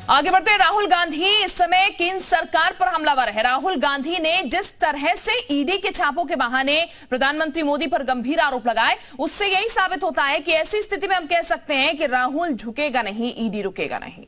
आगे बढ़ते हैं। राहुल गांधी इस समय केंद्र सरकार पर हमलावर है। राहुल गांधी ने जिस तरह से ईडी के छापों के बहाने प्रधानमंत्री मोदी पर गंभीर आरोप लगाए, उससे यही साबित होता है कि ऐसी स्थिति में हम कह सकते हैं कि राहुल झुकेगा नहीं, ईडी रुकेगा नहीं।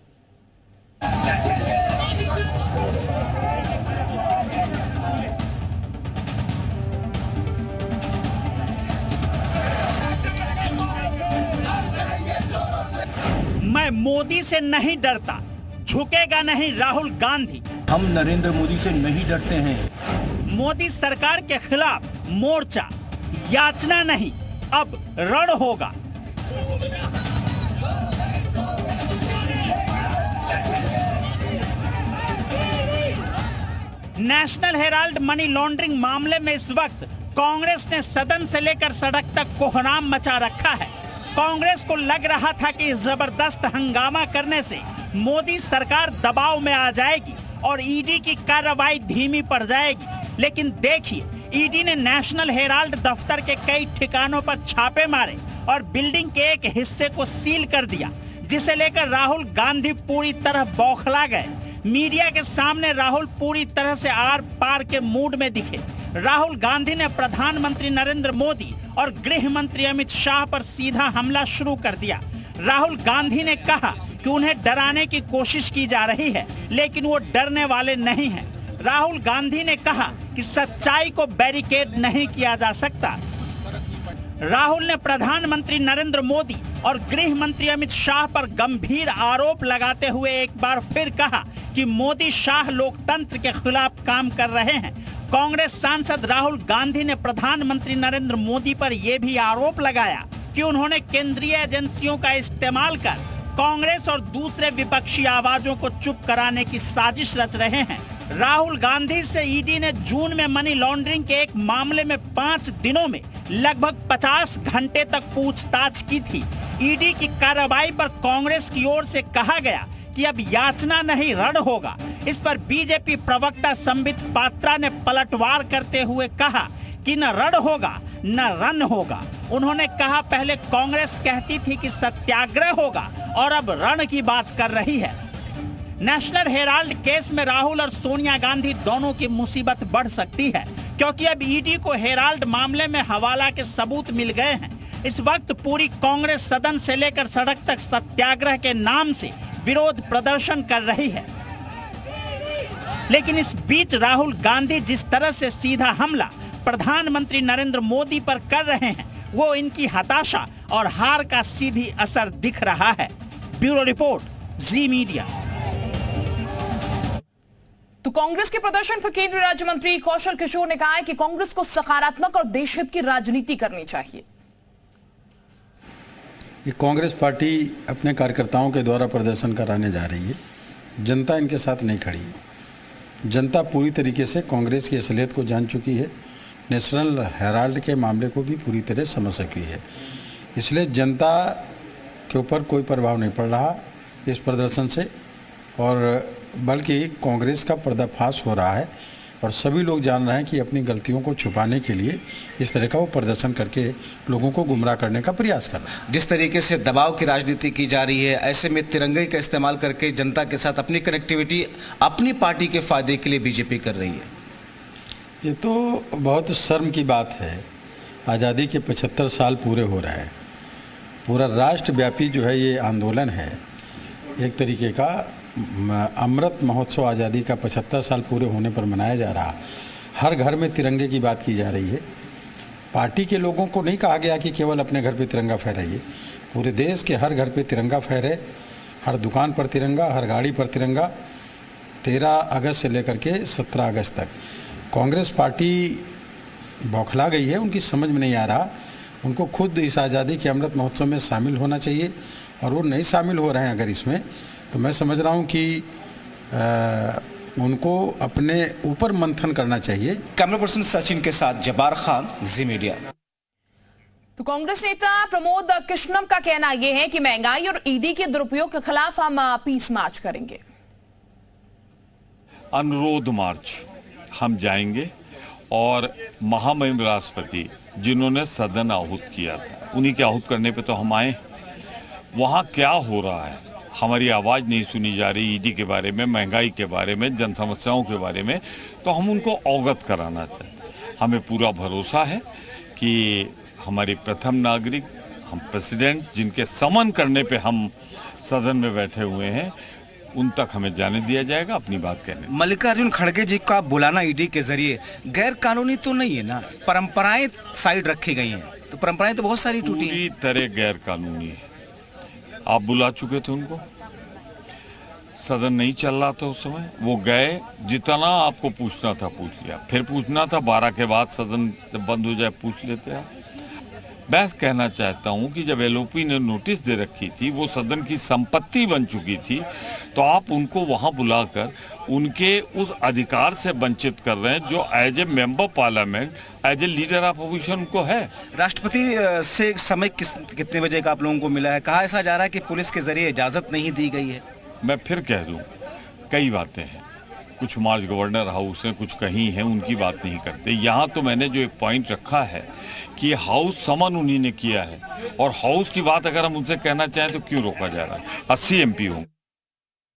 मैं मोदी से नहीं डरता, झुकेगा नहीं राहुल गांधी। हम नरेंद्र मोदी से नहीं डरते हैं। मोदी सरकार के खिलाफ मोर्चा, याचना नहीं, अब रण होगा। नेशनल हेराल्ड मनी लॉन्ड्रिंग मामले में इस वक्त कांग्रेस ने सदन से लेकर सड़क तक कोहराम मचा रखा है। कांग्रेस को लग रहा था कि जबरदस्त हंगामा करने से मोदी सरकार दबाव में आ जाएगी और ईडी की कार्रवाई धीमी पड़ जाएगी, लेकिन देखिए, ईडी ने नेशनल हेराल्ड दफ्तर के कई ठिकानों पर छापे मारे और बिल्डिंग के एक हिस्से को सील कर दिया, जिसे लेकर राहुल गांधी पूरी तरह बौखला गए। मीडिया के सामने राहुल पूरी तरह से आर पार के मूड में दिखे। राहुल गांधी ने प्रधानमंत्री नरेंद्र मोदी और गृह मंत्री अमित शाह पर सीधा हमला शुरू कर दिया। राहुल गांधी ने कहा कि उन्हें डराने की कोशिश की जा रही है, लेकिन वो डरने वाले नहीं हैं। राहुल गांधी ने कहा कि सच्चाई को बैरिकेड नहीं किया जा सकता। राहुल ने प्रधानमंत्री नरेंद्र मोदी और गृह मंत्री अमित शाह पर गंभीर आरोप लगाते हुए एक बार फिर कहा कि मोदी शाह लोकतंत्र के खिलाफ काम कर रहे हैं। कांग्रेस सांसद राहुल गांधी ने प्रधानमंत्री नरेंद्र मोदी पर यह भी आरोप लगाया कि उन्होंने केंद्रीय एजेंसियों का इस्तेमाल कर कांग्रेस और दूसरे विपक्षी आवाजों को चुप कराने की साजिश रच रहे हैं। राहुल गांधी से ईडी ने जून में मनी लॉन्ड्रिंग के एक मामले में 5 दिनों में लगभग 50 घंटे तक पूछताछ की थी। ईडी की कार्रवाई पर कांग्रेस की ओर से कहा गया कि अब याचना नहीं, रण होगा। इस पर बीजेपी प्रवक्ता संबित पात्रा ने पलटवार करते हुए कहा कि न रण होगा न रन होगा। उन्होंने कहा, पहले कांग्रेस कहती थी कि सत्याग्रह होगा और अब रण की बात कर रही है। नेशनल हेराल्ड केस में राहुल और सोनिया गांधी दोनों की मुसीबत बढ़ सकती है, क्योंकि अब ईडी को हेराल्ड मामले में हवाला के सबूत मिल गए हैं। इस वक्त पूरी कांग्रेस सदन से लेकर सड़क तक सत्याग्रह के नाम से विरोध प्रदर्शन कर रही है। लेकिन इस बीच राहुल गांधी जिस तरह से सीधा हमला प्रधानमंत्री नरेंद्र मोदी पर कर रहे हैं, वो इनकी हताशा और हार का सीधी असर दिख रहा है। ब्यूरो रिपोर्ट, जी मीडिया। तो कांग्रेस के प्रदर्शन पर केंद्रीय राज्य मंत्री कौशल किशोर ने कहा है कि कांग्रेस को सकारात्मक और देशहित की राजनीति करनी चाहिए। ये कांग्रेस पार्टी अपने कार्यकर्ताओं के द्वारा प्रदर्शन कराने जा रही है। जनता इनके साथ नहीं खड़ी है। जनता पूरी तरीके से कांग्रेस की असलियत को जान चुकी है। नेशनल हेराल्ड के मामले को भी पूरी तरह समझ चुकी है। इसलिए जनता के ऊपर कोई प्रभाव नहीं पड़ रहा इस प्रदर्शन से, और बल्कि कांग्रेस का पर्दाफाश हो रहा है और सभी लोग जान रहे हैं कि अपनी गलतियों को छुपाने के लिए इस तरह का वो प्रदर्शन करके लोगों को गुमराह करने का प्रयास कर रहा है। जिस तरीके से दबाव की राजनीति की जा रही है, ऐसे में तिरंगे का इस्तेमाल करके जनता के साथ अपनी कनेक्टिविटी अपनी पार्टी के फायदे के लिए बीजेपी कर रही है। ये तो बहुत शर्म की बात है। आज़ादी के 75 साल पूरे हो रहे हैं। पूरा राष्ट्रव्यापी जो है ये आंदोलन है, एक तरीके का अमृत महोत्सव आज़ादी का 75 साल पूरे होने पर मनाया जा रहा। हर घर में तिरंगे की बात की जा रही है। पार्टी के लोगों को नहीं कहा गया कि केवल अपने घर पे तिरंगा फहराइए, पूरे देश के हर घर पे तिरंगा फहरे, हर दुकान पर तिरंगा, हर गाड़ी पर तिरंगा। 13 अगस्त से लेकर के 17 अगस्त तक कांग्रेस पार्टी बौखला गई है। उनकी समझ में नहीं आ रहा। उनको खुद इस आज़ादी के अमृत महोत्सव में शामिल होना चाहिए, और वो नहीं शामिल हो रहे हैं अगर इसमें, तो मैं समझ रहा हूँ कि उनको अपने ऊपर मंथन करना चाहिए। कैमरा पर्सन सचिन के साथ जब्बार खान, जी मीडिया। तो कांग्रेस नेता प्रमोद कृष्णम का कहना यह है कि महंगाई और ईडी के दुरुपयोग के खिलाफ हम पीस मार्च करेंगे। अनुरोध मार्च हम जाएंगे और महामहिम राष्ट्रपति जिन्होंने सदन आहूत किया था, उन्हीं के आहूत करने पे तो हम आए। वहां क्या हो रहा है हमारी आवाज़ नहीं सुनी जा रही ईडी के बारे में, महंगाई के बारे में, जन समस्याओं के बारे में, तो हम उनको अवगत कराना चाहते हैं। हमें पूरा भरोसा है कि हमारे प्रथम नागरिक, हम प्रेसिडेंट जिनके समन करने पे हम सदन में बैठे हुए हैं, उन तक हमें जाने दिया जाएगा अपनी बात कहने। मल्लिकार्जुन खड़गे जी का बुलाना ईडी के जरिए गैर कानूनी तो नहीं है ना? परंपराएं साइड रखी गई हैं, तो परंपराएं तो बहुत सारी टूटी हैं। पूरी तरह गैर कानूनी है। आप बुला चुके थे उनको, सदन नहीं चल रहा था उस समय, वो गए, जितना आपको पूछना था पूछ लिया, फिर पूछना था 12 के बाद सदन जब बंद हो जाए पूछ लेते आप। मैं कहना चाहता हूं कि जब एलओपी ने नोटिस दे रखी थी, वो सदन की संपत्ति बन चुकी थी, तो आप उनको वहां बुलाकर उनके उस अधिकार से वंचित कर रहे हैं जो as a member parliament, as a leader of opposition उनको है। राष्ट्रपति से समय कितने बजे का आप लोगों को मिला है? कहा ऐसा जा रहा है कि पुलिस के जरिए इजाजत नहीं दी गई है। मैं फिर कह दूं, कई बातें हैं, कुछ मार्च गवर्नर हाउस हैं, कुछ कहीं हैं, उनकी बात नहीं करते। यहाँ तो मैंने जो एक पॉइंट रखा है कि हाउस समन उन्हीं ने किया है, और हाउस की बात अगर हम उनसे कहना चाहें तो क्यों रोका जा रहा है? 80 MP होंगे।